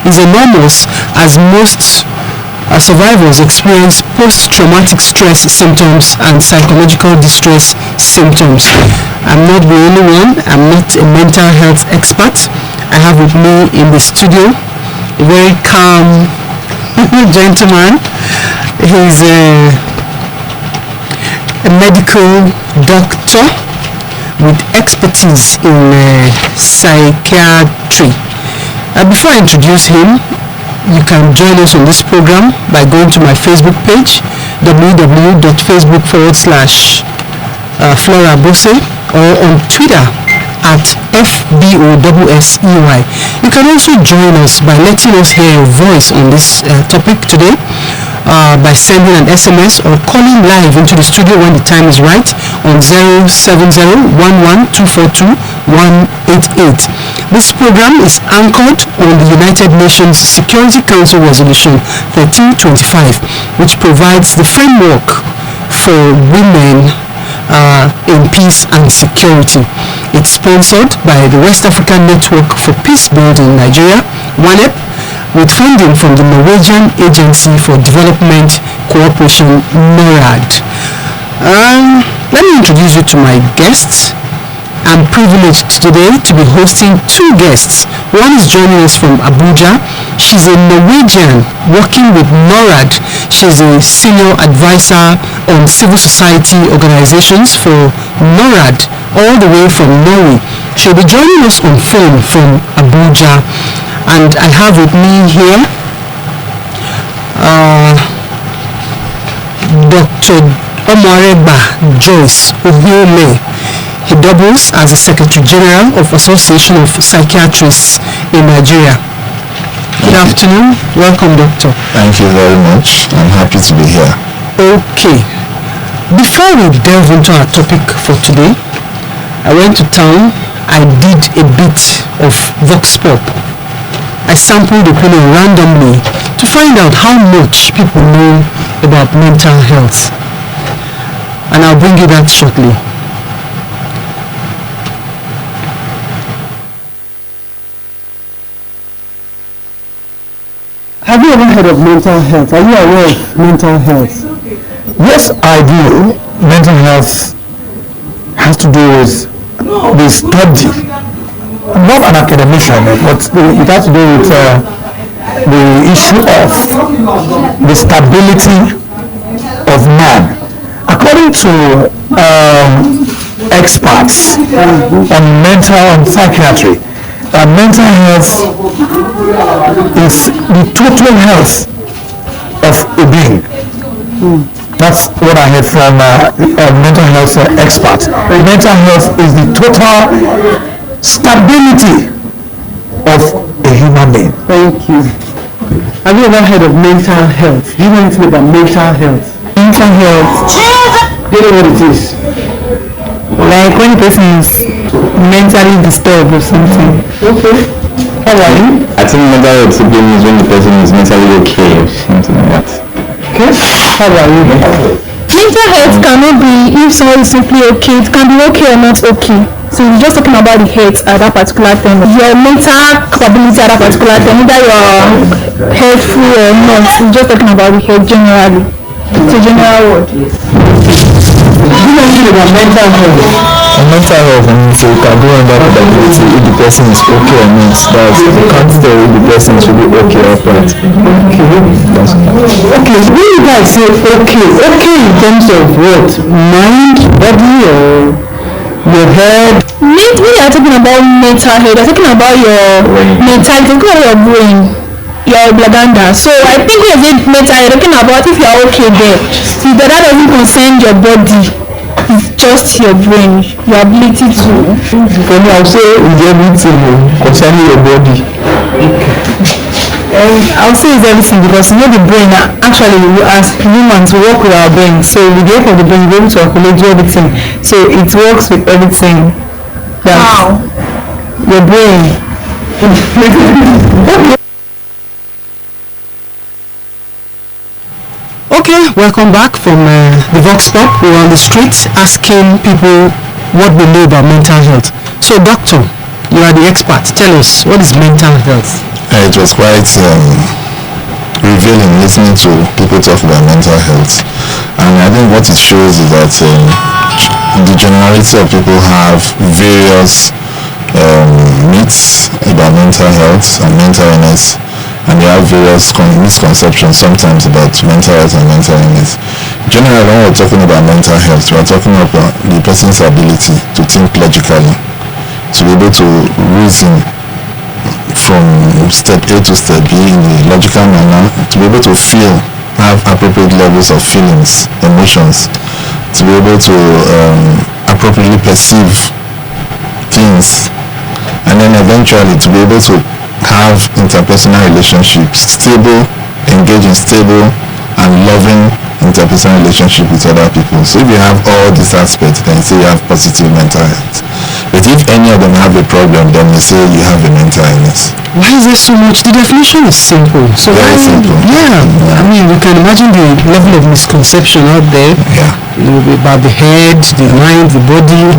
is enormous, as most survivors experience post-traumatic stress symptoms and psychological distress symptoms. I'm not the only one. I'm not a mental health expert. I have with me in the studio a very calm gentleman. He's a medical doctor with expertise in psychiatry. Before I introduce him, you can join us on this program by going to my Facebook page, www.facebook.com/FLORA or on Twitter at FBOSSEY. You can also join us by letting us hear your voice on this topic today by sending an SMS or calling live into the studio when the time is right on 070-11-242-188. This program is anchored on the United Nations Security Council Resolution 1325, which provides the framework for women in peace and security. It's sponsored by the West African Network for Peace Building Nigeria, WANEP, with funding from the Norwegian Agency for Development Cooperation, NORAD. Let me introduce you to my guests. I'm privileged today to be hosting two guests. One is joining us from Abuja. She's a Norwegian working with NORAD. She's a senior advisor on civil society organizations for NORAD, all the way from Norway. She'll be joining us on phone from Abuja. And I have with me here Dr. Omareba Joyce Ohiole. He doubles as the Secretary General of Association of Psychiatrists in Nigeria. Good afternoon. Welcome, Doctor. Thank you very much. I'm happy to be here. Okay. Before we delve into our topic for today, I went to town. I did a bit of Vox Pop. I sampled opinion randomly to find out how much people know about mental health. And I'll bring you that shortly. Have you ever heard of mental health? Are you aware of mental health? Yes, I do. Mental health has to do with the study. I'm not an academician, but it has to do with the issue of the stability of man. According to experts on mental and psychiatry, mental health is the total health of a being. That's what I heard from mental health experts. Mental health is the total stability of a human being. Thank you. Have you ever heard of mental health? Do you know anything about mental health? Mental health, Do you know what it is? like when a person is mentally disturbed or something. Okay. How are you? I think mental health simply means when the person is mentally okay or something like that. Okay. How are you? Mental health cannot be if someone is simply okay. It can be okay or not okay. So we're just talking about the health at that particular time. Your mental capability at that particular time, whether you're healthful or not. We're just talking about the health generally. It's a general word. Do you know anything about mental health? Mental health means you can go under capability if the person is okay or not. That's, you can't tell if the person should be okay or not. Okay, when you guys say okay in terms of what? Mind, body, or your head? When you are talking about mental health, you're talking about your mentality, you're talking about your brain, your blaganda. So I think when you say mental, you're talking about if you're okay there. See, that doesn't concern your body. It's just your brain, your ability to. For me, I'll say it's everything concerning your body. I'll say it's everything because you know the brain, actually as humans we work with our brain, so with the help of the brain we're able to calculate everything, so it works with everything. Wow. Your brain. Okay, welcome back from the Vox Pop. We're on the streets asking people what they know about mental health. So doctor, you are the expert. Tell us, what is mental health? It was quite revealing listening to people talk about mental health, and I think what it shows is that the generality of people have various myths about mental health and mental illness, and they have various misconceptions sometimes about mental health and mental illness. Generally, when we're talking about mental health, we're talking about the person's ability to think logically, to be able to reason from step A to step B in a logical manner, to be able to feel, have appropriate levels of feelings, emotions, to be able to appropriately perceive things, and then eventually to be able to have interpersonal relationships, engage in stable and loving interpersonal relationship with other people. So if you have all these aspects, then you say you have positive mental health. But if any of them have a problem, then you say you have a mental illness. Why is there so much? The definition is simple. So Very simple. Yeah. I mean, you can imagine the level of misconception out there. Yeah. About the head, the mind, the body.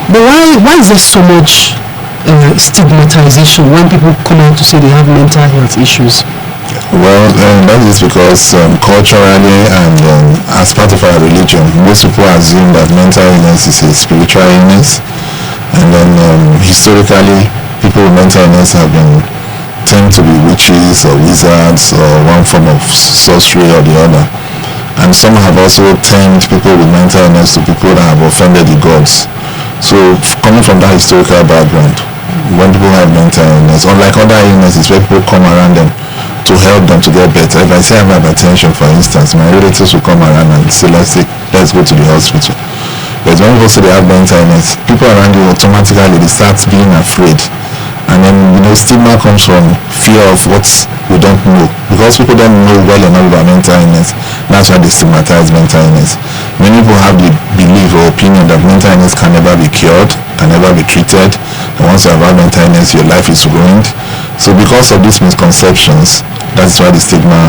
But why is there so much stigmatization when people come out to say they have mental health issues? Well, that is because culturally and as part of our religion, most people assume that mental illness is a spiritual illness, and then historically, people with mental illness have been tend to be witches or wizards or one form of sorcery or the other. And some have also termed people with mental illness to people that have offended the gods. So coming from that historical background, when people have mental illness, unlike other illnesses where people come around them to help them to get better. If I say I have hypertension, for instance, my relatives will come around and say, let's go to the hospital. But when people say they have mental illness, people around you automatically they start being afraid. And then, stigma comes from fear of what we don't know. Because people don't know well enough about mental illness, that's why they stigmatize mental illness. Many people have the belief or opinion that mental illness can never be cured, can never be treated. And once you have had mental illness, your life is ruined. So because of these misconceptions, that's why the stigma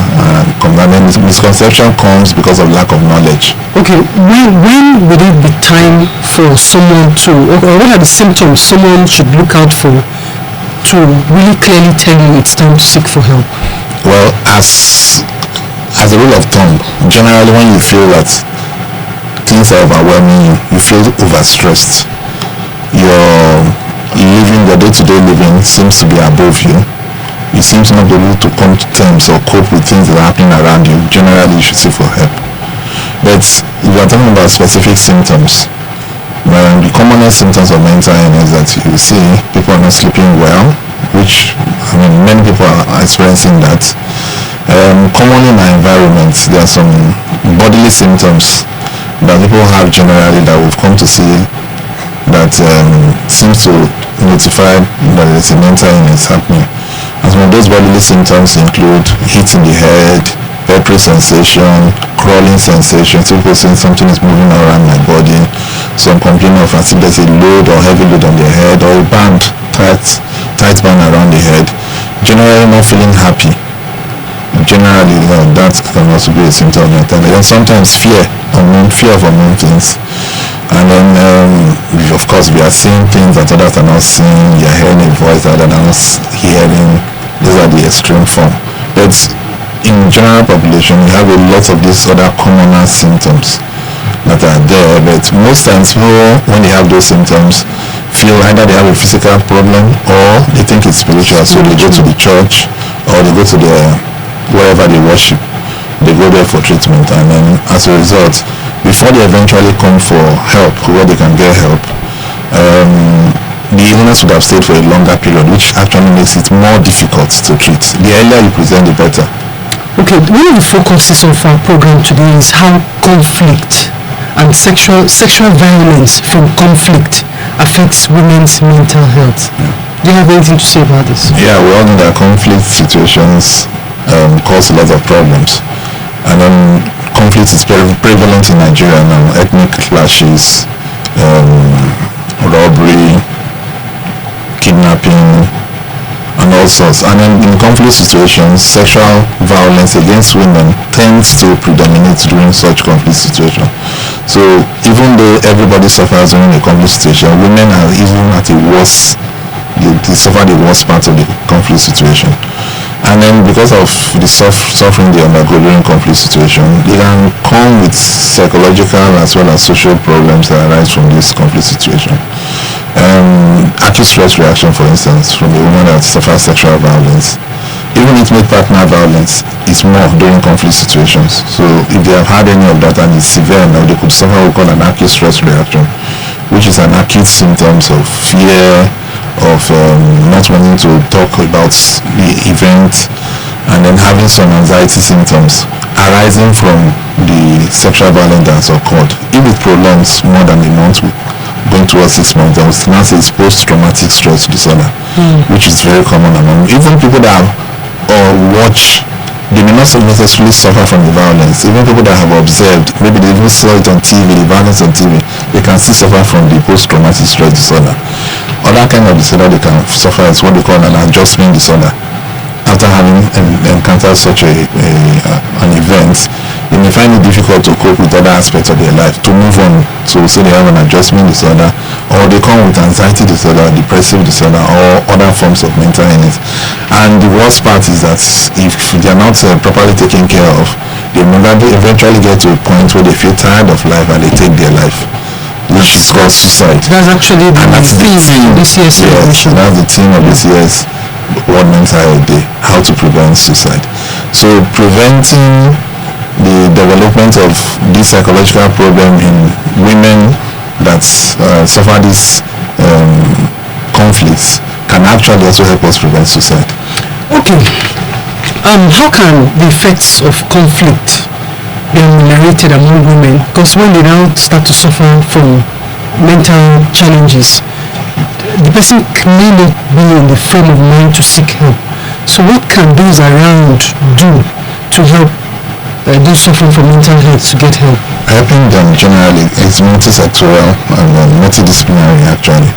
comes. And then misconception comes because of lack of knowledge. Okay, when would it be time for someone to, or what are the symptoms someone should look out for to really clearly tell you it's time to seek for help? Well, as a rule of thumb, generally when you feel that things are overwhelming you, you feel overstressed, your day-to-day living seems to be above you, you seem to not be able to come to terms or cope with things that are happening around you, generally you should seek for help. But if you are talking about specific symptoms, the commonest symptoms of mental illness that you see, people are not sleeping well, which, many people are experiencing that. Commonly in our environment, there are some bodily symptoms that people have generally that we've come to see that seems to notify that there's a mental illness happening. And some of those bodily symptoms include heat in the head, peppery sensation, crawling sensation, so people saying something is moving around my body, some complaining of as if there's a load or heavy load on their head, or a band, tight band around the head, generally not feeling happy. Generally, that can also be a symptom of mental illness. And sometimes fear of unknown things. And then, of course, we are seeing things that others are not seeing. You are hearing a voice that others are not hearing. These are the extreme form. But in general population, we have a lot of these other commoner symptoms that are there. But most times, people, when they have those symptoms, feel either they have a physical problem or they think it's spiritual. So they go to the church or they go to wherever they worship. They go there for treatment, and then as a result, before they eventually come for help, where they can get help, the illness would have stayed for a longer period, which actually makes it more difficult to treat. The earlier you present, the better. Okay, one of the focuses of our program today is how conflict and sexual violence from conflict affects women's mental health. Yeah. Do you have anything to say about this? Yeah, we all know that conflict situations cause a lot of problems. And then conflict is prevalent in Nigeria now. Ethnic clashes, robbery, kidnapping, and all sorts. And then in conflict situations, sexual violence against women tends to predominate during such conflict situations. So even though everybody suffers during a conflict situation, women are even at a worse they suffer the worst part of the conflict situation. And then because of the suffering they undergo during conflict situation, they can come with psychological as well as social problems that arise from this conflict situation. Acute stress reaction, for instance, from a woman that suffers sexual violence, even intimate partner violence, is more during conflict situations. So if they have had any of that and it's severe now, they could suffer what we call an acute stress reaction, which is an acute symptoms of fear, of not wanting to talk about the event, and then having some anxiety symptoms arising from the sexual violence that has occurred. If it prolongs more than a month, going towards 6 months, I would now say it's post-traumatic stress disorder, which is very common among even people that have watched. They may not necessarily suffer from the violence. Even people that have observed, maybe they even saw it on TV, the violence on TV, they can still suffer from the post-traumatic stress disorder. Other kind of disorder they can suffer is what they call an adjustment disorder. After having encountered such an event, they may find it difficult to cope with other aspects of their life, to move on. So say they have an adjustment disorder, or they come with anxiety disorder, depressive disorder, or other forms of mental illness. And the worst part is that if they are not properly taken care of, they may eventually get to a point where they feel tired of life and they take their life, which is called suicide. That's actually the theme of this year's celebration. That's the theme of this year's World Mental Health Day, how to prevent suicide. So preventing the development of this psychological problem in women that suffer these conflicts can actually also help us prevent suicide. Okay. How can the effects of conflict be ameliorated among women? Because when they now start to suffer from mental challenges, the person may not be in the frame of mind to seek help. So what can those around do to help those suffering from mental health to get help? Helping them generally is multisectoral and multidisciplinary actually.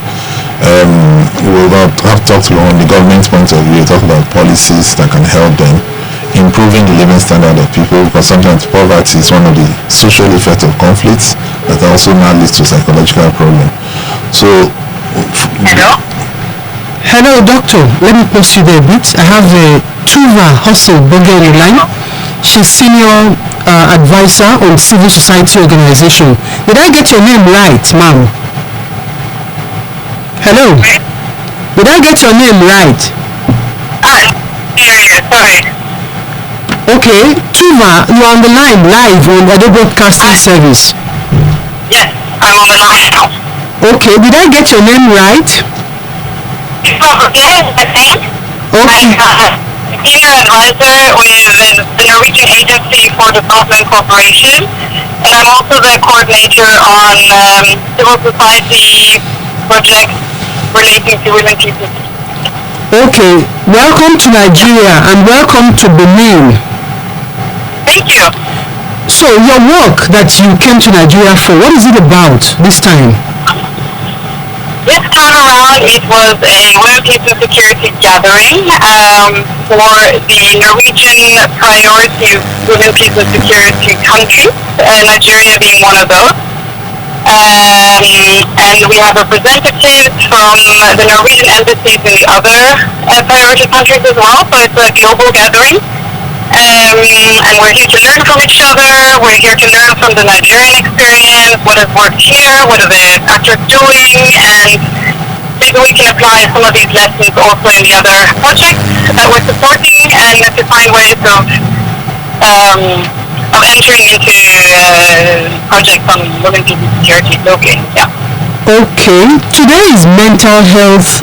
We have talked on the government point of view, talk about policies that can help them, improving the living standard of people, because sometimes poverty is one of the social effects of conflicts that also now leads to psychological problem. So Hello, doctor. Let me pause you there a bit. I have Tuva Hustle Boge on the line. She's senior advisor on civil society organization. Did I get your name right, ma'am? Hello. Did I get your name right? Sorry. Okay, Tuva, you're on the line live on the broadcasting service. Yes, I'm on the line now. Okay, did I get your name right? Okay. Okay. I'm senior advisor with the Norwegian Agency for Development Corporation, and I'm also the coordinator on civil society projects relating to women people. Okay, welcome to Nigeria and welcome to Benin. Thank you. So your work that you came to Nigeria for, what is it about this time? This time around, it was a women, peace and security gathering for the Norwegian priority women, peace and security countries, Nigeria being one of those. And we have representatives from the Norwegian embassies in the other priority countries as well, so it's a global gathering. And we're here to learn from each other, we're here to learn from the Nigerian experience, what has worked here, what are the actors doing, and maybe we can apply some of these lessons also in the other projects that we're supporting, and to find ways of entering into projects on women, peace and security locally. Yeah. Okay, today is Mental Health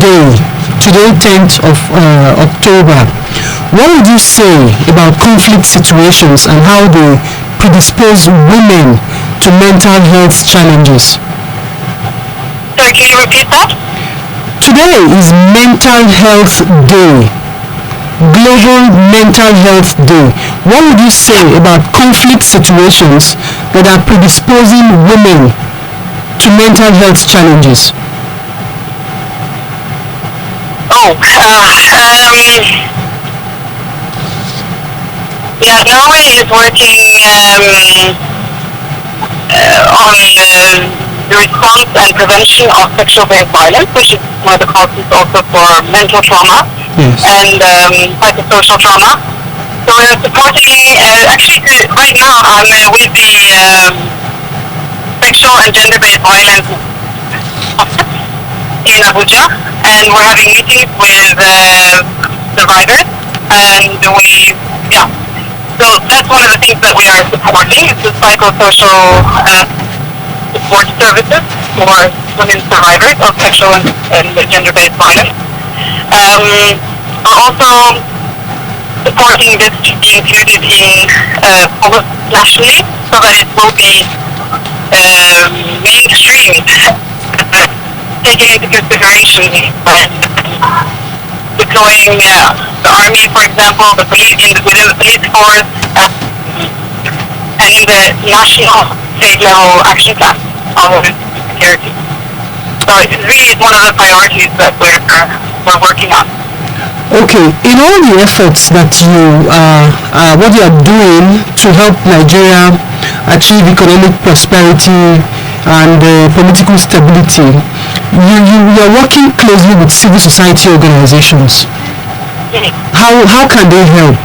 Day, today 10th of October. What would you say about conflict situations and how they predispose women to mental health challenges? Sorry, can you repeat that? Today is Mental Health Day, Global Mental Health Day. What would you say about conflict situations that are predisposing women to mental health challenges? Yeah, Norway is working on the response and prevention of sexual-based violence, which is one of the causes also for mental trauma and psychosocial trauma. So we're supporting, right now I'm with the sexual and gender-based violence in Abuja, and we're having meetings with survivors, and so that's one of the things that we are supporting, is the psychosocial support services for women survivors of sexual and gender-based violence. We're also supporting this to be included in policy nationally, so that it will be mainstreamed, taken into consideration when deploying the army, for example, the police within the police force, and in the national state level action plan on women's security. So it really is one of the priorities that we're working on. Okay, in all the efforts that what you are doing to help Nigeria achieve economic prosperity and political stability, you are working closely with civil society organizations. How can they help?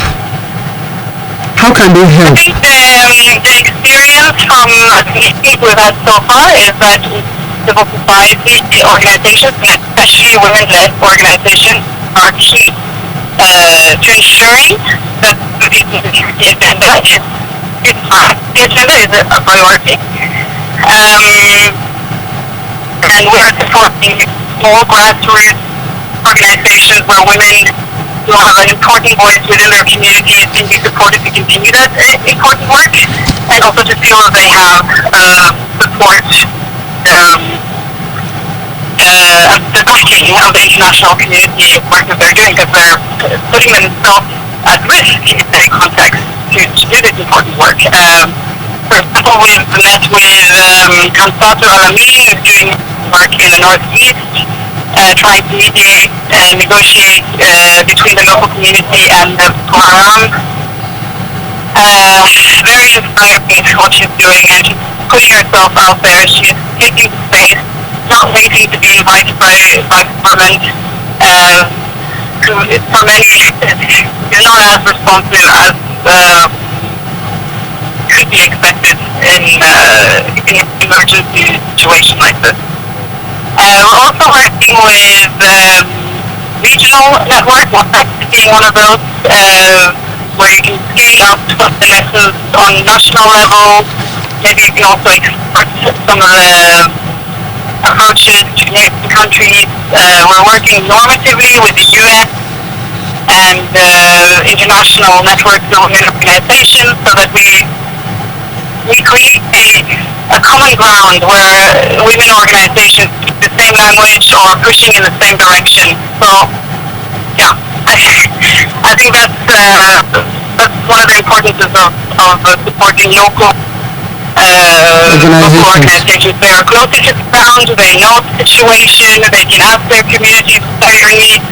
How can they help? I think the experience from the meetings we've had so far is that civil society organizations, and especially women-led organizations, are key to ensuring that the agenda is a priority. And we're supporting small grassroots organizations where women who have an important voice within their communities can be supported to continue that important work, and also to feel that they have support the backing of the international community work that they're doing, because they're putting themselves at risk in that context to do this important work. For example, we've met with Kansato Alamini, who's doing work in the Northeast, trying to mediate and negotiate between the local community and the FLORA. Very inspiring what she's doing, and she's putting herself out there. She's taking space, not waiting to be invited by government, who for many is not as responsive as could be expected in an emergency situation like this. We're also working with regional networks, being one of those, where you can scale up some of the lessons on national level. Maybe you can also export some of the approaches to neighboring countries. We're working normatively with the UN and international networks of women organizations, so that we create a common ground where women organizations speak the same language or are pushing in the same direction. So, yeah, I think that's one of the importances of supporting local organizations. They are closer to the ground, they know the situation, they can ask their communities what their needs,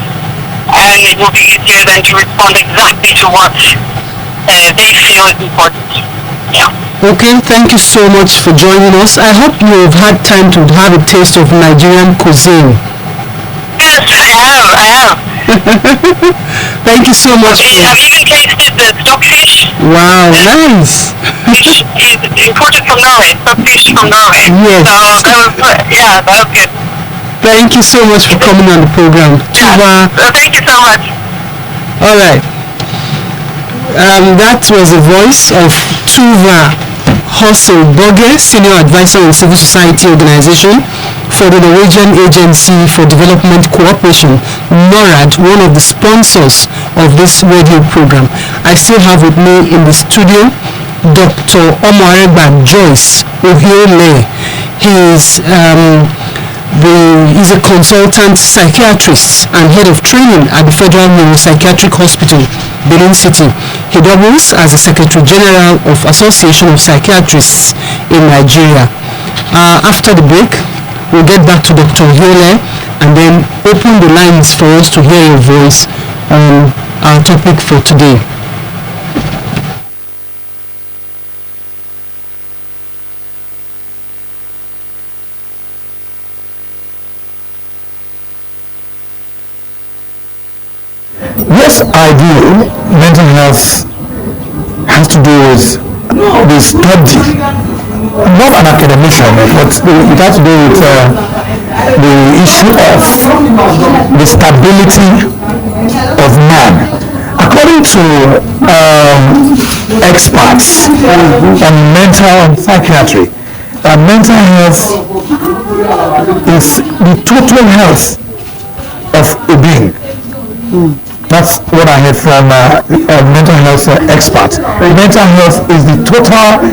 and it will be easier then to respond exactly to what they feel is important. Yeah. Okay, thank you so much for joining us. I hope you've had time to have a taste of Nigerian cuisine. Yes, I have. Thank you so much. I've even tasted the stockfish. Wow, nice. Fish is imported from Norway, stockfish from Norway. Yes. So that was good. Thank you so much for coming on the program. Yeah. Thank you so much. All right. That was the voice of Tuva Boge, Senior Advisor in Civil Society Organization for the Norwegian Agency for Development Cooperation, NORAD, one of the sponsors of this radio program. I still have with me in the studio Dr. Omareba Joyce Ohiole. He's a consultant psychiatrist and head of training at the Federal Neuropsychiatric Hospital, Benin City. He doubles as the Secretary General of Association of Psychiatrists in Nigeria. After the break, we'll get back to Dr. Ohiole and then open the lines for us to hear your voice on our topic for today. as I view, mental health has to do with the study, not an academician, but it has to do with the issue of the stability of man. According to experts on mental and psychiatry, mental health is the total health of a being. That's what I heard from a mental health expert. Mental health is the total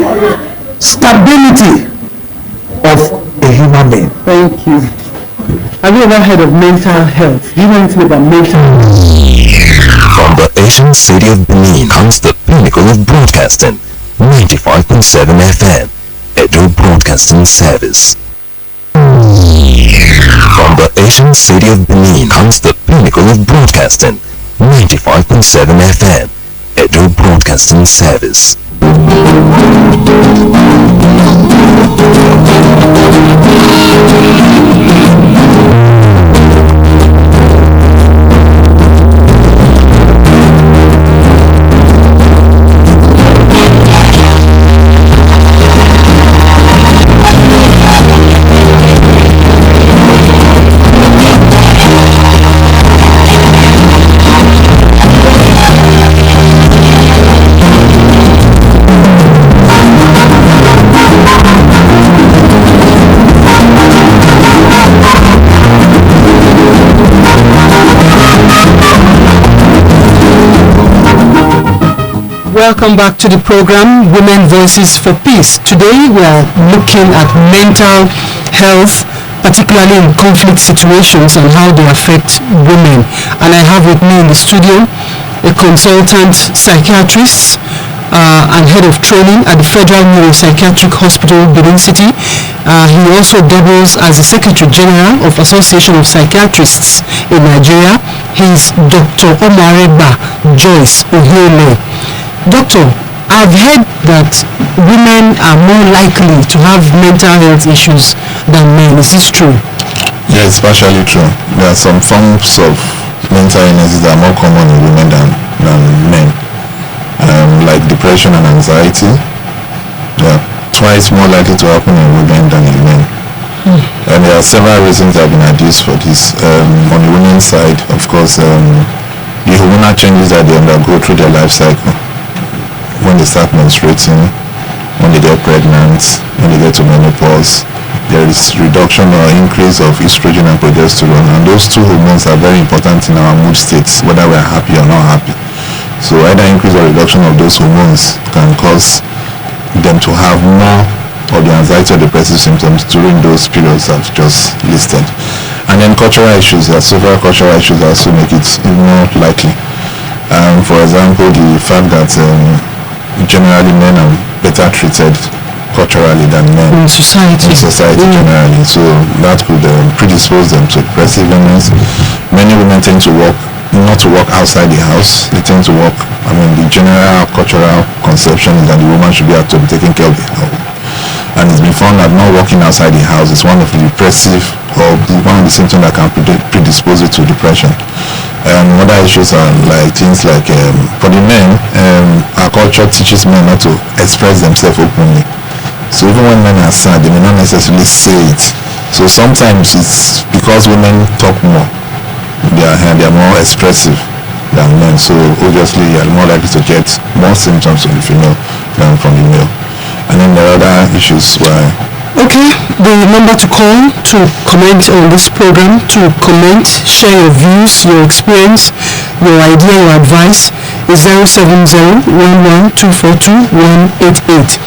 stability of a human being. Thank you. Have you ever heard of mental health? Do you know anything about mental health? From the Asian city of Benin comes the pinnacle of broadcasting, 95.7 FM, Edo Broadcasting Service. From the Asian city of Benin comes the pinnacle of broadcasting, 95.7 FM, Edo Broadcasting Service. Welcome back to the program Women Voices for Peace. Today we are looking at mental health, particularly in conflict situations and how they affect women. And I have with me in the studio a consultant psychiatrist and head of training at the Federal Neuropsychiatric Hospital, Benin City. He also doubles as the Secretary General of Association of Psychiatrists in Nigeria. He is Dr. Omareba Joyce Ohiole. Doctor, I've heard that women are more likely to have mental health issues than men. Is this true? Yeah, it's partially true. There are some forms of mental illnesses that are more common in women than men, like depression and anxiety. They are twice more likely to happen in women than in men. And there are several reasons that have been adduced for this. On the women's side, of course, the hormonal changes that they undergo through their life cycle. When they start menstruating, when they get pregnant, when they get to menopause, there is reduction or increase of estrogen and progesterone, and those two hormones are very important in our mood states, whether we are happy or not happy. So either increase or reduction of those hormones can cause them to have more of the anxiety or depressive symptoms during those periods I've just listed. And then cultural issues, there are several cultural issues that also make it even more likely. For example, the fact that generally men are better treated culturally than men in society generally, so that could predispose them to depressive illness. Many women tend to not to work outside the house. They tend to work, the general cultural conception is that the woman should be out to be taking care of the house, and it's been found that not working outside the house is one of the depressive or one of the symptoms that can predispose you to depression. Other issues are like things like for the men, our culture teaches men not to express themselves openly. So even when men are sad, they may not necessarily say it. So sometimes it's because women talk more, they are more expressive than men. So obviously you are more likely to get more symptoms from the female than from the male. And then there are other issues where Okay, the number to call to comment on this program, to comment, share your views, your experience, your idea, your advice is 070-11-242-188.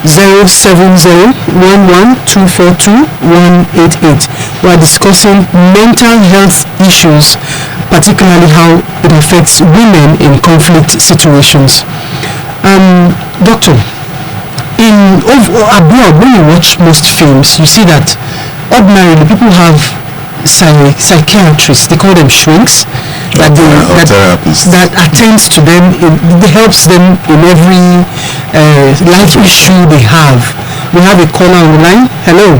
070-11-242-188. We are discussing mental health issues, particularly how it affects women in conflict situations. Doctor, abroad, when you watch most films, you see that ordinarily people have psychiatrists, they call them shrinks, that attends to them, it helps them in every life issue they have. We have a caller on the line. Hello.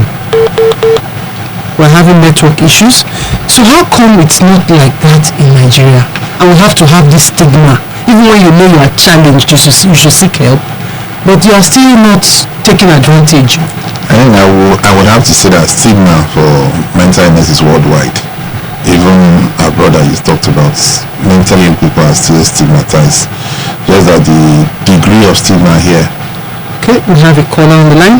We're having network issues. So how come it's not like that in Nigeria? and we have to have this stigma. Even when you know you are challenged, you should seek help, but you are still not taking advantage. I think I would have to say that stigma for mental illness is worldwide. Even our brother you talked about, mentally ill people are still stigmatized. Just that the degree of stigma here. Okay, we have a caller on the line.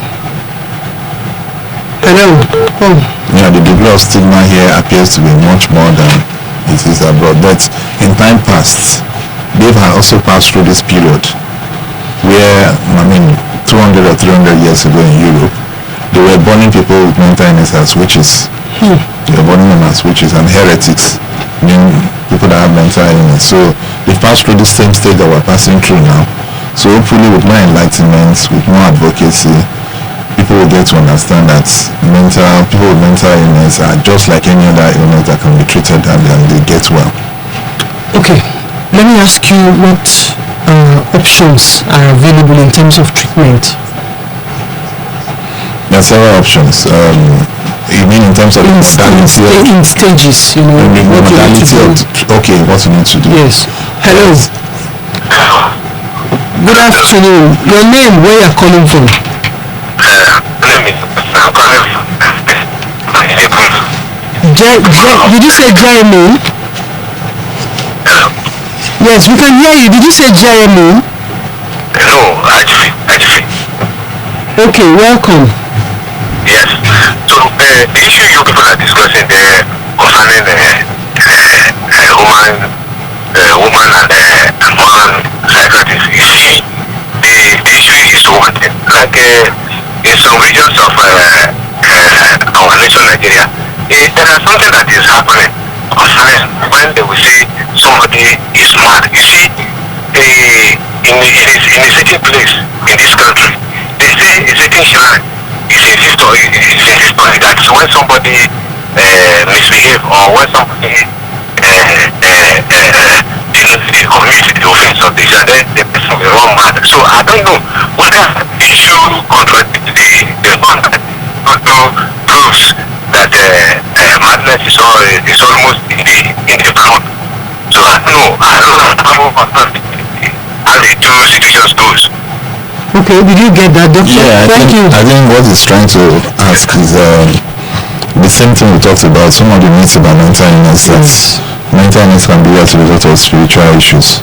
Hello. Oh. Yeah, the degree of stigma here appears to be much more than it is abroad. But in time past, they've also passed through this period where, 200 or 300 years ago in Europe, they were burning people with mental illness as witches. They were burning them as witches and heretics, meaning people that have mental illness. So they passed through the same stage that we're passing through now. So hopefully with more enlightenment, with more advocacy, people will get to understand that people with mental illness are just like any other illness that can be treated and they get well. Okay, let me ask you what options are available in terms of treatment. There are several options. You mean in terms of in stages, what you need to do. Okay, what you need to do. Yes. Hello. Good afternoon. Your name, where you are calling from? Did you say Jeremy? Yes, we can hear you. Did you say Jeremy? No, actually. Okay, welcome. Yes. So the issue you people are discussing there concerning woman and man psychiatrist, you see, the issue is one thing. Like in some regions of our nation, Nigeria, there is something that is happening concerning when they will say somebody is mad. You see, in a certain place in this country, they say a certain shrine. You see this story that when somebody misbehave or when somebody commit the offense of this and then the person will run mad. So I don't know whether the issue contradicts the one that proves that madness is almost in the blood. So I don't know how the two situations goes. Okay, did you get that, Doctor? Yeah, I think what he's trying to ask is the same thing we talked about, some of the myths about mental illness, that mental illness can be as a result of spiritual issues.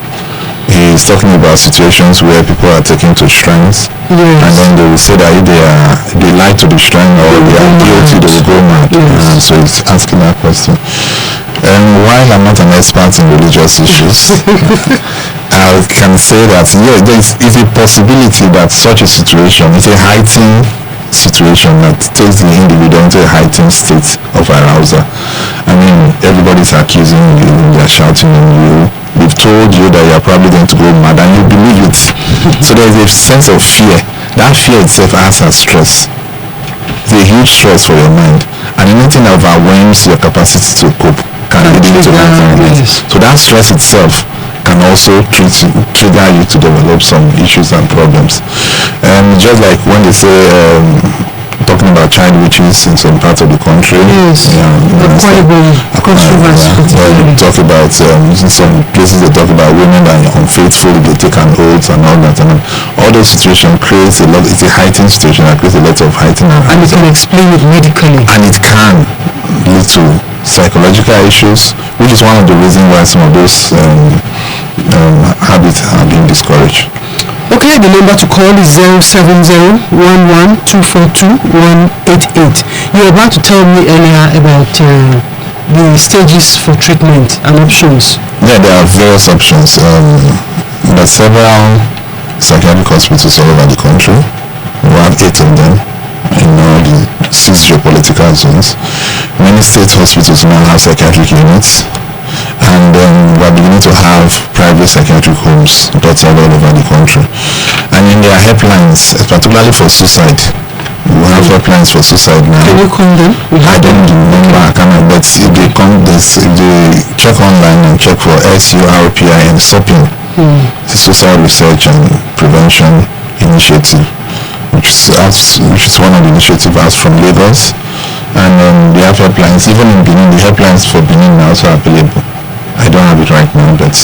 He's talking about situations where people are taken to shrines, and then they will say that if they lie to the shrine or they are guilty, they will go mad. So he's asking that question. And while I'm not an expert in religious issues, I can say that there is a possibility that such a situation is a heightened situation that takes the individual into a heightened state of arousal. I mean, everybody's accusing you, they're shouting on you, they've told you that you're probably going to go mad and you believe it. So there's a sense of fear. That fear itself acts as stress. It's a huge stress for your mind, and anything that overwhelms your capacity to cope can lead to mental illness. So that stress itself can also trigger you to develop some issues and problems. Just like when they say talking about child witches in some parts of the country. Talk about in some places they talk about women that are unfaithful, they take an oath and all that, and all those situations creates it's a heightened situation that creates a lot of heightened, and it can explain it medically, and it can lead to psychological issues, which is one of the reasons why some of those habits are being discouraged. Okay, the number to call is 070-11-242-188. You were about to tell me earlier about the stages for treatment and options. Yeah, there are various options. There are several psychiatric hospitals all over the country. We have 8 of them in all the 6 geopolitical zones. Many state hospitals now have psychiatric units, and we're beginning to have private psychiatric homes dotted all over the country. And in their helplines, particularly for suicide, we have helplines for suicide now. Can you call them? I don't remember, I can't remember, but if they check online and check for SURPIN, SOPIN, the Suicide Research and Prevention Initiative, which is one of the initiatives out from Lagos. And they have helplines, even in Benin, the helplines for Benin are also available. I don't have it right now, but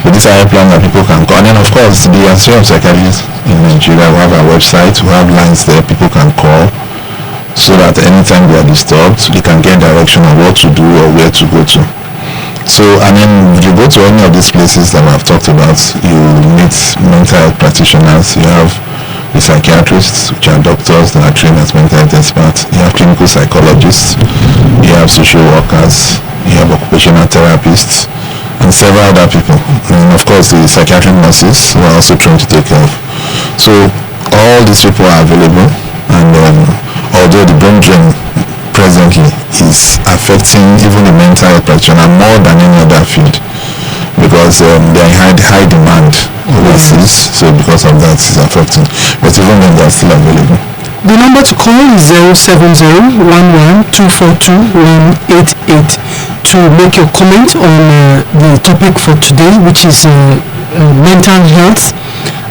with this helpline that people can call. And then of course the Association of Psychiatrists in Nigeria, we have our website, we have lines there people can call, so that anytime they are disturbed, they can get direction on what to do or where to go to. So, and then if you go to any of these places that I've talked about, you meet mental health practitioners. You have the psychiatrists, which are doctors that are trained as mental health experts. You have clinical psychologists, you have social workers, you have occupational therapists, and several other people. And of course, the psychiatric nurses who are also trained to take care of. So, all these people are available, and although the brain drain presently is affecting even the mental health practitioner more than any other field, because they are in high demand overseas, so because of that it's affecting, but even then they are still available. The number to call is 070-11-242-188 to make your comment on the topic for today, which is mental health,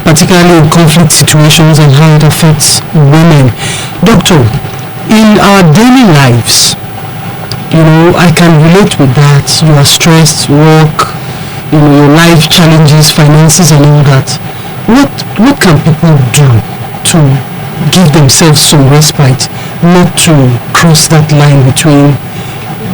particularly in conflict situations and how it affects women. Doctor, in our daily lives, I can relate with that. You are stressed, work, your life challenges, finances and all that. What can people do to give themselves some respite, not to cross that line between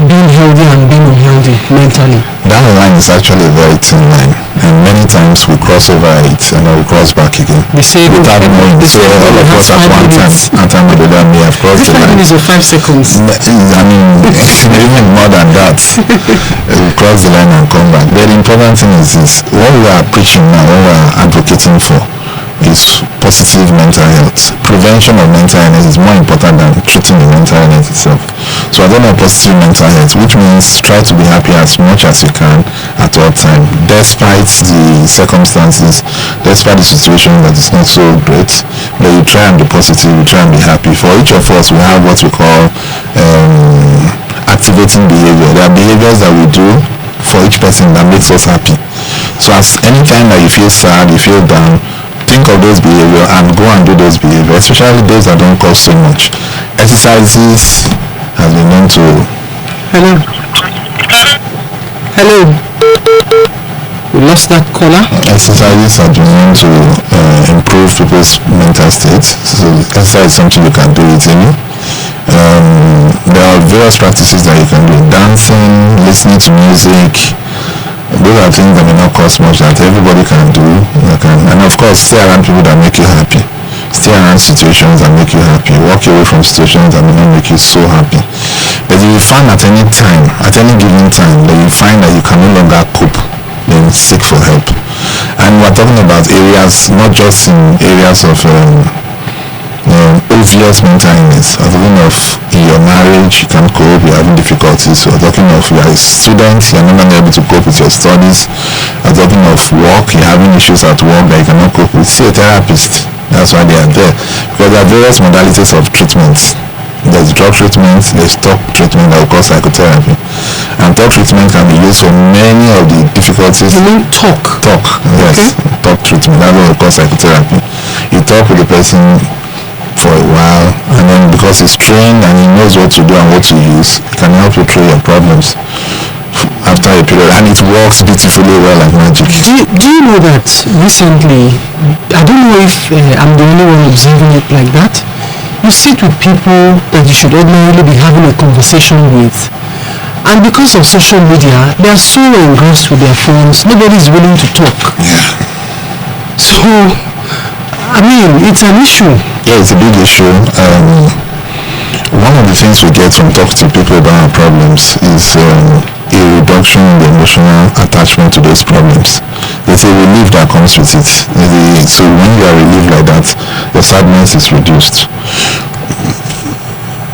being healthy and being unhealthy mentally? That line is actually a very thin line, and many times we cross over it and then we cross back again. They say without knowing. So all of us at one time may have crossed the line. 5 minutes or 5 seconds. I mean, even more than that. We cross the line and come back. But the important thing is this: what we are preaching now, what we are advocating for, is positive mental health. Prevention of mental illness is more important than treating the mental illness itself. So I don't know positive mental health, which means try to be happy as much as you can at all time, despite the circumstances, despite the situation that is not so great. But you try and be positive, you try and be happy. For each of us, we have what we call activating behavior. There are behaviors that we do for each person that makes us happy. So as any time that you feel sad, you feel down, think of those behavior and go and do those behavior, especially those that don't cost so much. Exercises has been known to... Hello. We lost that caller. Exercises have been known to improve people's mental state. So exercise is something you can do easily. There are various practices that you can do: dancing, listening to music. Those are things that may not cost much, that everybody can do. And of course, stay around people that make you happy. Stay around situations that make you happy. Walk away from situations that may not make you so happy. But if you find at any given time that you find that you can no longer cope, then seek for help. And we're talking about areas, not just in areas of obvious mental illness. I'm talking of in your marriage, you can't cope, you're having difficulties. We're talking of you're a student, you're no longer able to cope with your studies. We're talking of work, you're having issues at work that you cannot cope with. See a therapist. That's why they are there. Because there are various modalities of treatments. There's drug treatment, there's talk treatment that we call psychotherapy. And talk treatment can be used for many of the difficulties. You mean talk? Talk, yes. Okay. Talk treatment, that's what we call psychotherapy. You talk with the person for a while, and then because he's trained and he knows what to do and what to use, he can help you through your problems after a period, and it works beautifully well like magic. Do you know that recently, I don't know if I'm the only one observing it like that, you sit with people that you should ordinarily be having a conversation with, and because of social media, they are so engrossed with their phones, nobody is willing to talk. Yeah. So, I mean, it's an issue. Yeah, it's a big issue. One of the things we get from talking to people about our problems is a reduction in the emotional attachment to those problems. There's a relief that comes with it. So when you are relieved like that, your sadness is reduced.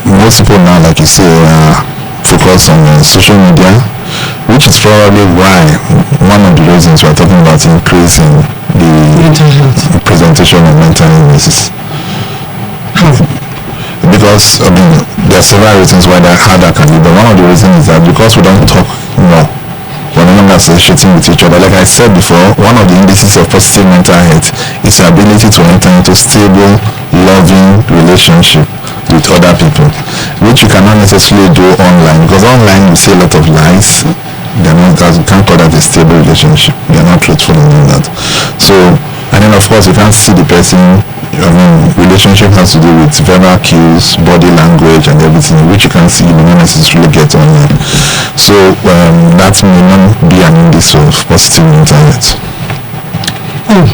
Most people now, like you say, are focused on social media, which is probably why one of the reasons we're talking about increasing the mental health presentation of mental illnesses. Because there are several reasons why how that can be, but one of the reasons is that because we don't talk more, we're no longer associating with each other. Like I said before, one of the indices of positive mental health is the ability to enter into stable, loving relationship with other people, which you cannot necessarily do online, because online you see a lot of lies, you can't call that a stable relationship. They are not truthful in doing that. So, and then of course you can't see the person. I mean, relationship has to do with verbal cues, body language, and everything, which you can see, you may not necessarily get online. So that may not be an indice of positive mental health. Oh,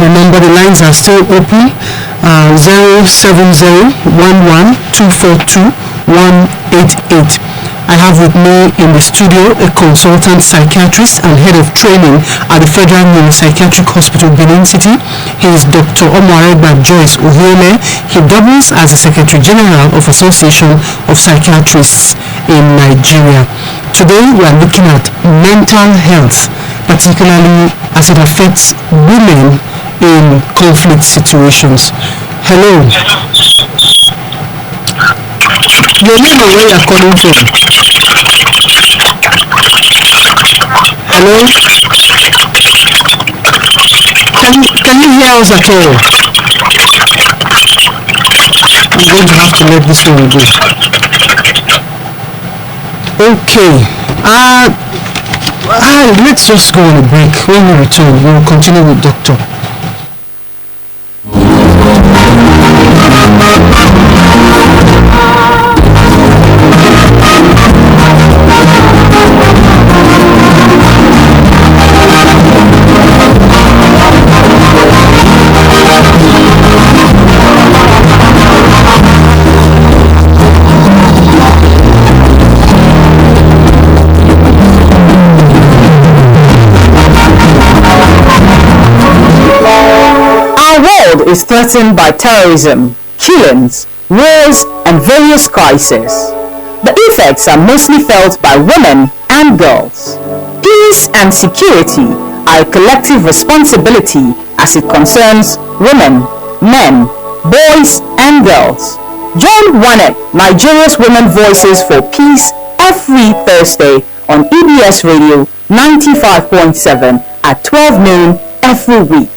remember the lines are still open. 07011242188. I have with me in the studio a consultant psychiatrist and head of training at the Federal Neuropsychiatric Hospital, Benin City. He is Dr. Omoaregba Joyce Ohiole. He doubles as the Secretary General of Association of Psychiatrists in Nigeria. Today we are looking at mental health, particularly as it affects women in conflict situations. Hello. Your name and where you are calling from? Hello? Can you hear us at all? I'm going to have to let this one go. Okay. Let's just go on a break. When we return, we'll continue with Doctor. Is threatened by terrorism, killings, wars, and various crises. The effects are mostly felt by women and girls. Peace and security are a collective responsibility as it concerns women, men, boys, and girls. Join WANEP, Nigeria's Women Voices for Peace, every Thursday on EBS Radio 95.7 at 12 noon every week,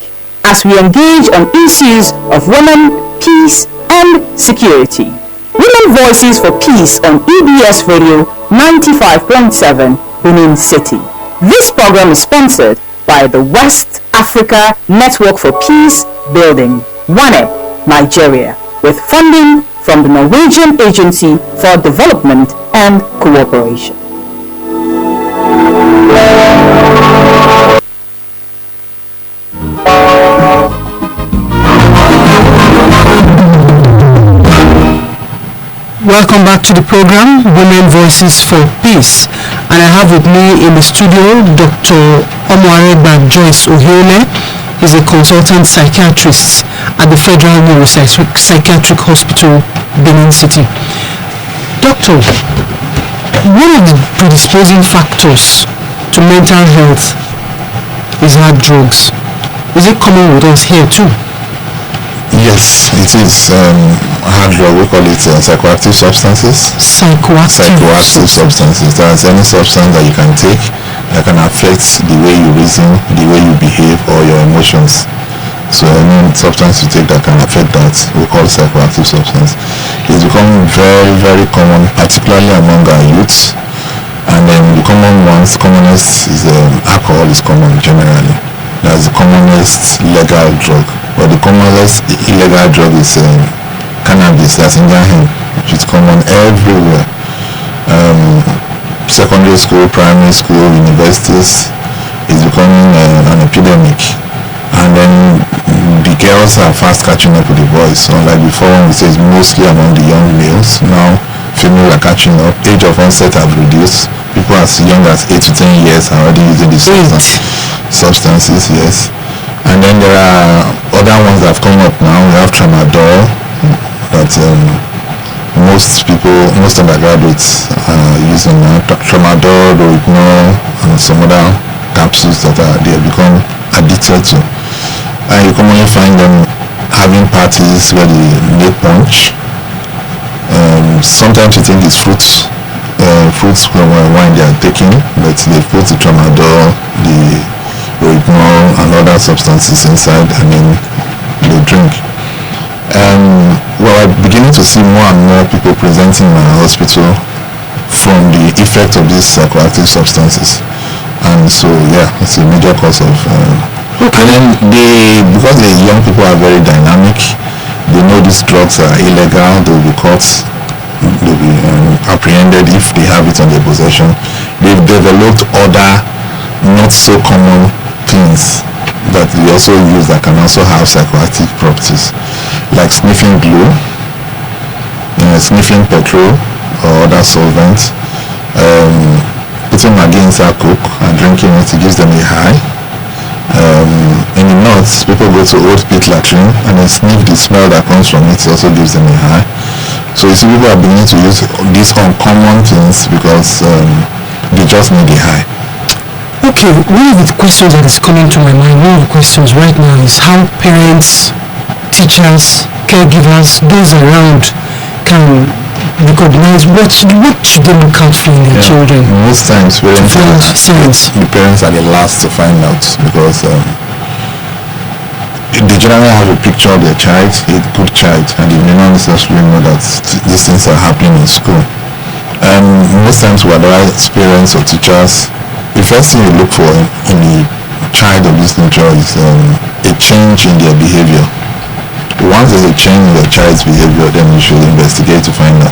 as we engage on issues of women, peace, and security. Women Voices for Peace on EBS Radio 95.7, Benin City. This program is sponsored by the West Africa Network for Peace Building, WANEP, Nigeria, with funding from the Norwegian Agency for Development and Cooperation. Welcome back to the program, Women Voices for Peace. And I have with me in the studio Dr. Omoaregba Joyce Ohiole. He's a consultant psychiatrist at the Federal Neuropsychiatric Hospital, Benin City. Doctor, one of the predisposing factors to mental health is hard drugs. Is it common with us here too? Yes, it is. Hard drug, we call it psychoactive substances. Psychoactive substances. There's any substance that you can take that can affect the way you reason, the way you behave, or your emotions. So any substance you take that can affect that, we call psychoactive substance. It's becoming very, very common, particularly among our youths. And then the commonest is alcohol is common generally. That's the commonest legal drug. But the commonest illegal drug is cannabis, that's Indian hemp, which is common everywhere. Secondary school, primary school, universities is becoming an epidemic. And then the girls are fast catching up with the boys. So like before, when we say it's mostly among the young males, now females are catching up. Age of onset have reduced. People as young as 8 to 10 years are already using these substances, yes. And then there are other ones that have come up now. We have tramadol that most undergraduates are using now. Tramadol, rohypnol, and some other capsules that they become addicted to. And you commonly find them having parties where they make punch. Sometimes you think it's fruits wine they are taking, but they put the tramadol, the rohypnol and other substances inside, and then they drink. We're beginning to see more and more people presenting in our hospital from the effect of these psychoactive substances. and so yeah, it's a major cause of. And then because the young people are very dynamic, they know these drugs are illegal. They will be caught. They'll be apprehended if they have it on their possession. They've developed other not so common things that we also use that can also have psychoactive properties, like sniffing glue, sniffing petrol or other solvents, putting Maggi inside Coke and drinking it, it gives them a high. In the north, people go to old pit latrine and then sniff the smell that comes from it, also gives them a high. So you see, people are beginning to use these uncommon things because they just need a high. Okay, one of the questions that is coming to my mind, one of the questions right now is how parents, teachers, caregivers, those around can recognize what should they look out for in their children. Most times the parents are the last to find out because they generally have a picture of their child, a good child, and they may not necessarily know that these things are happening in school. Most times we advise parents or teachers, the first thing you look for in a child of this nature is a change in their behavior. Once there's a change in the child's behavior, then you should investigate to find out.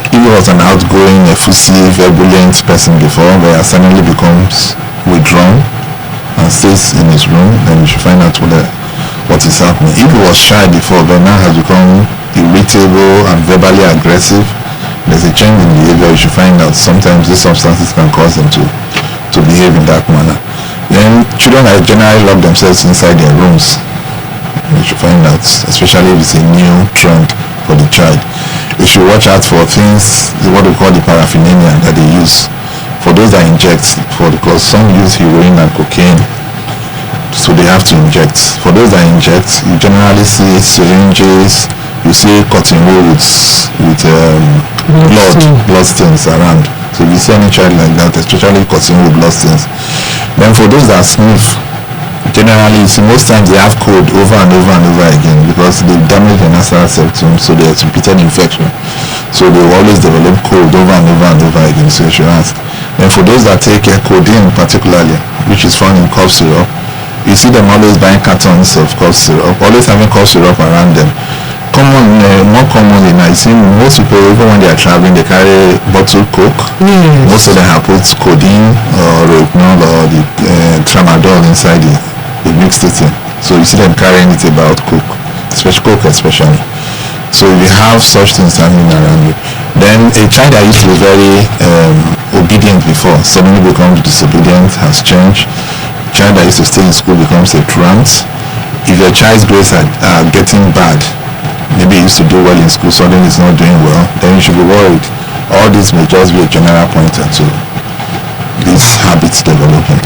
If he was an outgoing, effusive, ebullient person before, but suddenly becomes withdrawn and stays in his room, then you should find out what is happening. If he was shy before, but now has become irritable and verbally aggressive, there's a change in behavior. You should find out. Sometimes these substances can cause them to behave in that manner. Then children are generally lock themselves inside their rooms. You should find out, especially if it's a new trend for the child. You should watch out for things, what we call the paraphernalia that they use. For those that inject, because some use heroin and cocaine, so they have to inject. For those that inject, you generally see syringes, you see cotton wool with blood stains around. So if you see any child like that, especially cotton wool blood stains. Then for those that sniff, generally, most times they have cold over and over and over again because they damage the nasal septum, so there's repeated infection. So they will always develop cold over and over and over again, so you should ask. Then for those that take codeine particularly, which is found in cough syrup, you see them always buying cartons of cough syrup, always having cough syrup around them. More commonly now, you see most people, even when they are traveling, they carry bottled Coke. Most of them have put codeine or rohypnol or the tramadol inside it. They mixed it in. So you see them carrying it about Coke, especially. So if you have such things happening around you, then a child that used to be very obedient before suddenly becomes disobedient, has changed. A child that used to stay in school becomes a truant. If your child's grades are getting bad, maybe he used to do well in school, suddenly he's not doing well, then you should be worried. All this may just be a general pointer to these habits developing.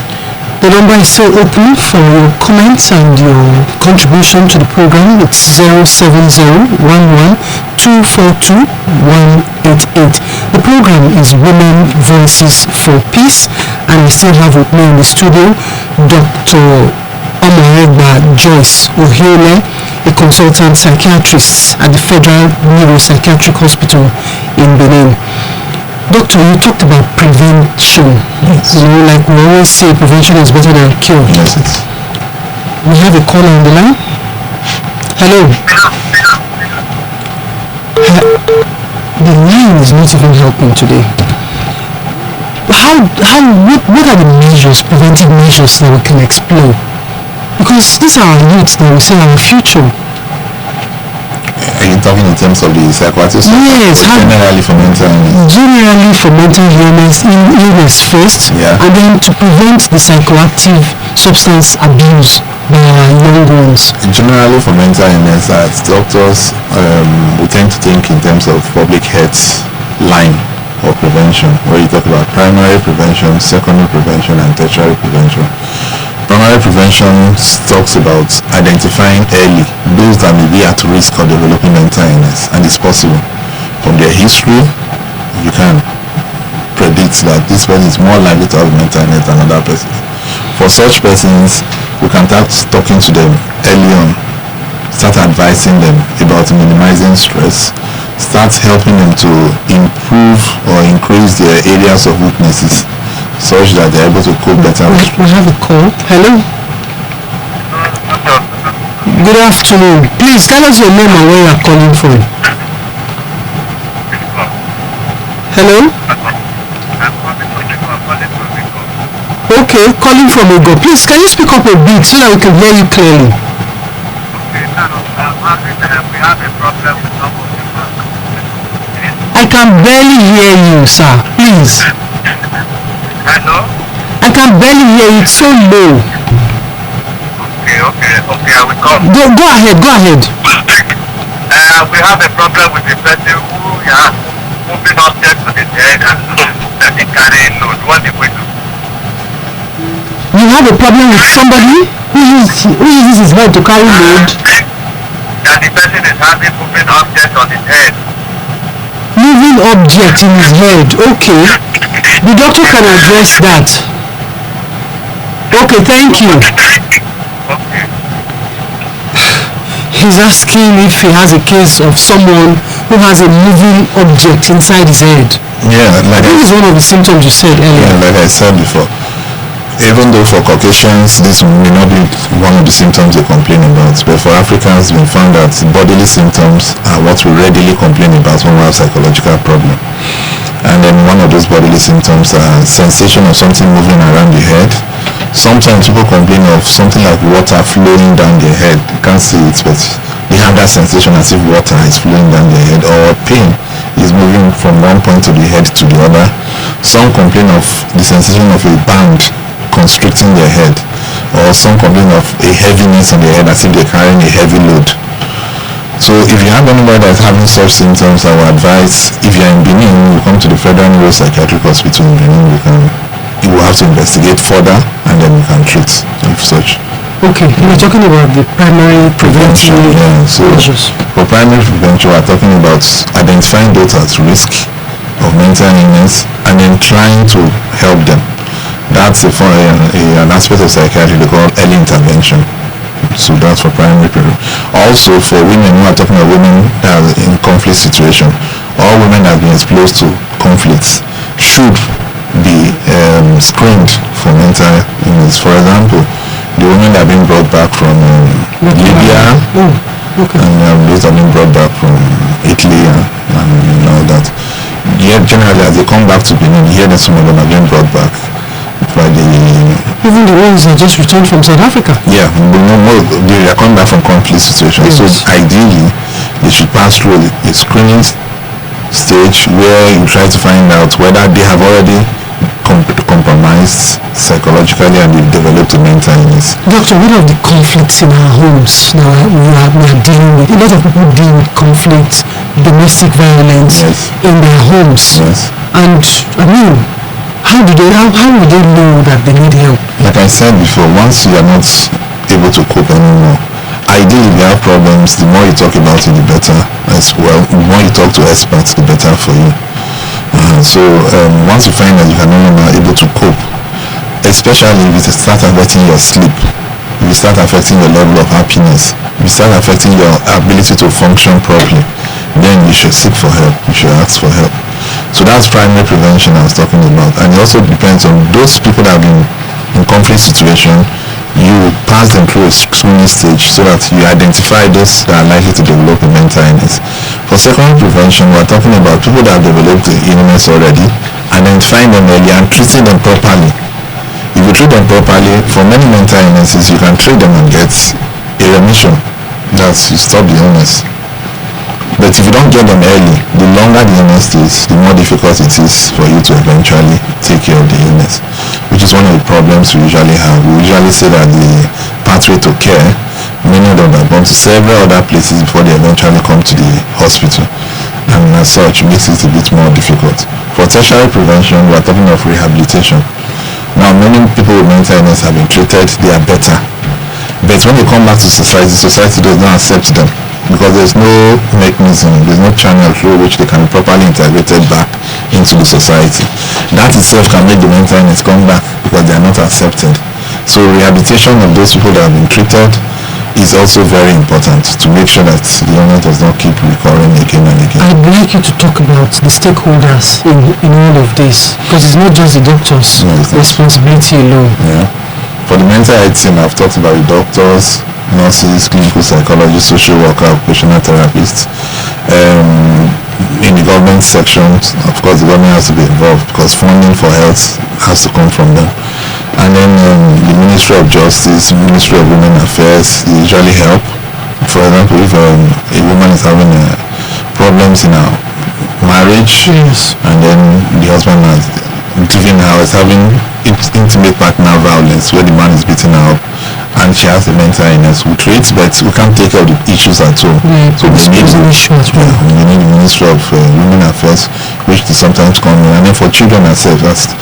The number is still open for your comments and your contribution to the program. It's 07011242188. The program is Women Voices for Peace, and I still have with me in the studio Dr. Omaregba Joyce Ohiole, a consultant psychiatrist at the Federal Neuropsychiatric Hospital in Benin. Doctor, you talked about prevention. Yes. Like we always say, prevention is better than cure. Yes, it's. We have a caller on the line. Hello. The line is not even helping today. What are the measures, preventive measures that we can explore? Because these are our youth that we say our future. Are you talking in terms of the psychoactive stuff? Yes. Generally for mental illness. Generally for mental illness first, and then to prevent the psychoactive substance abuse by our young ones. Generally for mental illness, as doctors, we tend to think in terms of public health line or prevention, where you talk about primary prevention, secondary prevention, and tertiary prevention. Primary prevention talks about identifying early those that may be at risk of developing mental illness, and it's possible. From their history, you can predict that this person is more likely to have mental illness than other persons. For such persons, we can start talking to them early on, start advising them about minimizing stress, start helping them to improve or increase their areas of weaknesses such that they're able to cope better. We have a call. Hello. Good afternoon. Please tell us your name and where you are calling from. Hello. Okay, calling from Ego. Please, can you speak up a bit so that we can hear you clearly? I can barely hear you, sir. Please. Hello? I can barely hear you. It's so low. Okay, I will come. Go ahead. We have a problem with the person who moving objects to his head and carrying load. What do we do? You have a problem with somebody who uses his head to carry load? That the person is having moving objects on his head. Moving object in his head. Okay. The doctor can address that. Okay, thank you. Okay. He's asking if he has a case of someone who has a moving object inside his head. Yeah, I think it's one of the symptoms you said earlier. Yeah, like I said before. Even though for Caucasians this may not be one of the symptoms they complain about, but for Africans we found that bodily symptoms are what we readily complain about when we have psychological problem. And then one of those bodily symptoms are sensation of something moving around the head. Sometimes people complain of something like water flowing down their head. You can't see it, but they have that sensation as if water is flowing down their head, or pain is moving from one point of the head to the other. Some complain of the sensation of a band constricting their head, or some complain of a heaviness on their head as if they're carrying a heavy load. So if you have anybody that's having such symptoms, I would advise, if you're in Benin, you come to the Federal Neuropsychiatric Hospital in Benin. You will have to investigate further and then we can treat if such. Okay, we're talking about the primary prevention. Yeah, so for primary prevention we're talking about identifying those at risk of mental illness and then trying to help them. That's an aspect of psychiatry they call early intervention. So that's for primary prevention. Also for women, we are talking about women that are in conflict situation. All women that have been exposed to conflicts should be screened for mental illness. For example, the women that have been brought back from Libya, and those that have been brought back from Italy and all that. Yeah, generally as they come back to Benin, you hear that some of them have been brought back by the... Even the ones that just returned from South Africa. Yeah, they are coming back from conflict situations. Yes. So ideally, they should pass through a screening stage where you try to find out whether they have already compromised psychologically and they've developed a mental illness. Doctor, what are the conflicts in our homes now we are dealing with? A lot of people deal with conflict, domestic violence in their homes. Yes. And I mean, how do they know that they need help? Like I said before, once you are not able to cope anymore, ideally if you have problems, the more you talk about it, the better as well. The more you talk to experts, the better for you. So once you find that you are no longer able to cope, especially if it starts affecting your sleep, if it starts affecting your level of happiness, if it starts affecting your ability to function properly, then you should seek for help, you should ask for help. So that's primary prevention I was talking about. And it also depends on those people that have been in conflict situation. You pass them through a screening stage so that you identify those that are likely to develop a mental illness. For secondary prevention, we're talking about people that have developed the illness already, identifying them early and treating them properly. If you treat them properly, for many mental illnesses, you can treat them and get a remission. That's you stop the illness. But if you don't get them early, the longer the illness is, the more difficult it is for you to eventually take care of the illness, which is one of the problems we usually have. We usually say that the pathway to care, many of them have gone to several other places before they eventually come to the hospital, and as such makes it a bit more difficult. For tertiary prevention, we are talking of rehabilitation. Now many people with mental illness have been treated, they are better, but when they come back to society does not accept them, because there's no mechanism, there's no channel through which they can be properly integrated back into the society. That itself can make the mental illness come back because they are not accepted. So rehabilitation of those people that have been treated is also very important to make sure that the illness does not keep recurring again and again. I'd like you to talk about the stakeholders in all of this, because it's not just the doctor's responsibility alone. Yeah. For the mental health team, I've talked about the doctors, nurses, clinical psychologists, social worker, occupational therapists. In the government sections, of course, the government has to be involved because funding for health has to come from them. And then the Ministry of Justice, Ministry of Women Affairs, they usually help. For example, if a woman is having problems in her marriage, and then the husband has given her, is having intimate partner violence where the man is beating her up, and she has a mental illness, we treat, but we can't take care of the issues at home. So we need the Ministry of Women Affairs, which is sometimes come in. And then for children ourselves,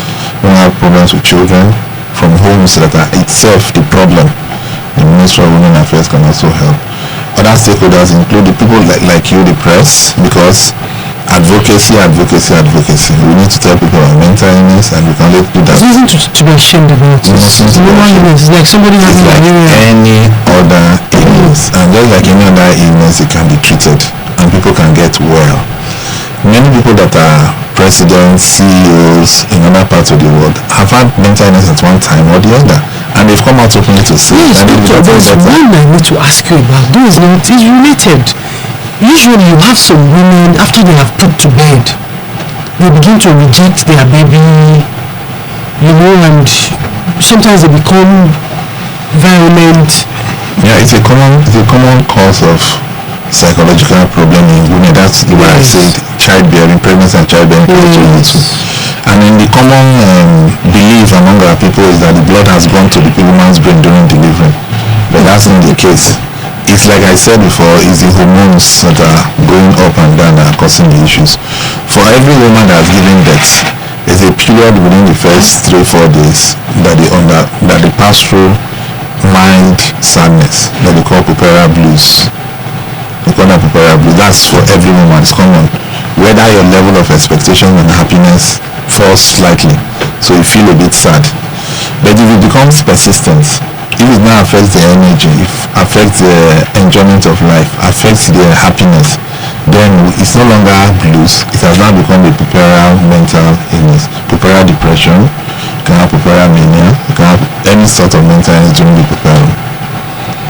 when we have problems with children from homes that are itself the problem, the Ministry of Women Affairs can also help. Other stakeholders include the people like you, the press, because advocacy. We need to tell people about mental illness, and we can only do that. It's easy to be ashamed about it. It's like somebody having any other illness, and just like any other illness, it can be treated, and people can get well. Many people that are presidents, CEOs in other parts of the world have had mental illness at one time or the other, and they've come out openly to say. Yes, doctor, there's one I need to ask you about. Those not is related. Usually you have some women, after they have put to bed, they begin to reject their baby, and sometimes they become violent. Yeah, it's a common cause of psychological problem in women. That's the way I said childbearing, pregnancy and childbearing. And then the common belief among our people is that the blood has gone to the woman's brain during delivery, but that's not the case. It's like I said before, it's the hormones that are going up and down that are causing the issues. For every woman that has given birth, there's a period within the first 3-4 days that they pass through mild sadness that they call puerperal blues. That's for every woman. It's common. Whether your level of expectation and happiness falls slightly, so you feel a bit sad. But if it becomes persistent, if it now affects the energy, if affects the enjoyment of life, affects the happiness, then it's no longer blues. It has now become a puerperal mental illness, puerperal depression. You can have puerperal mania. You can have any sort of mental illness during the puerperal.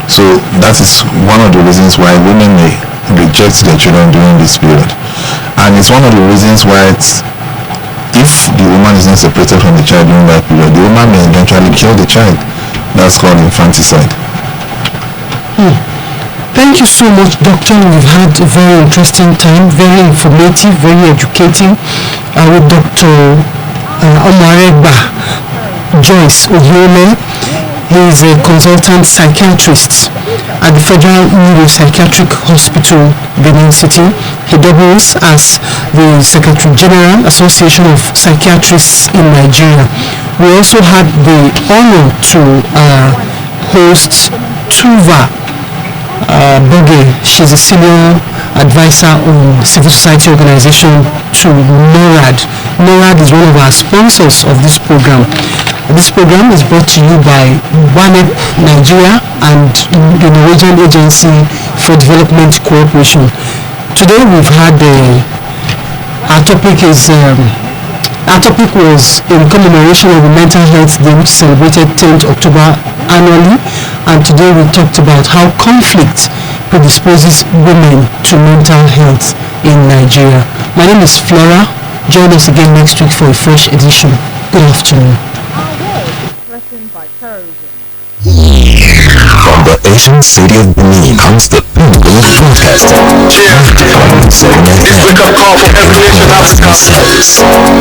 So that is one of the reasons why women may reject their children during this period, and it's one of the reasons why if the woman is not separated from the child during that period, the woman may eventually kill the child. That's called infanticide. Thank you so much, doctor. We've had a very interesting time, very informative, very educating with Dr. Omareba Joyce Ogiole. He is a consultant psychiatrist at the Federal Neuropsychiatric Hospital, Benin City. He doubles as the Secretary General, Association of Psychiatrists in Nigeria. We also had the honor to host Tuva Boge. She's a senior advisor on civil society organization to NORAD. NORAD is one of our sponsors of this program. This program is brought to you by WANEP Nigeria and the Norwegian Agency for Development Cooperation. Today we've had our topic was in commemoration of the Mental Health Day, which is celebrated 10th October annually, and today we talked about how conflict predisposes women to mental health in Nigeria. My name is Flora. Join us again next week for a fresh edition. Good afternoon. From the Asian city of Benin comes the pinnacle of broadcasting. This wake-up call from every nation of Africa.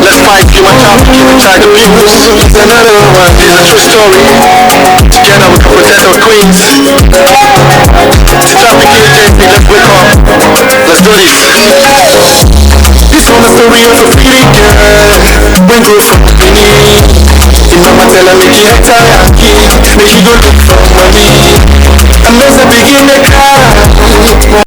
Let's fight, you and child, keep it tight. The people who lose another one. This is a true story. Together we can protect our queens. Traffic here, JP, let's wake up. Let's do this. This one is story of a pretty girl. When girls from Benin. The mama tell her make you hectare and key. Make you go look for money. And that's the beginning.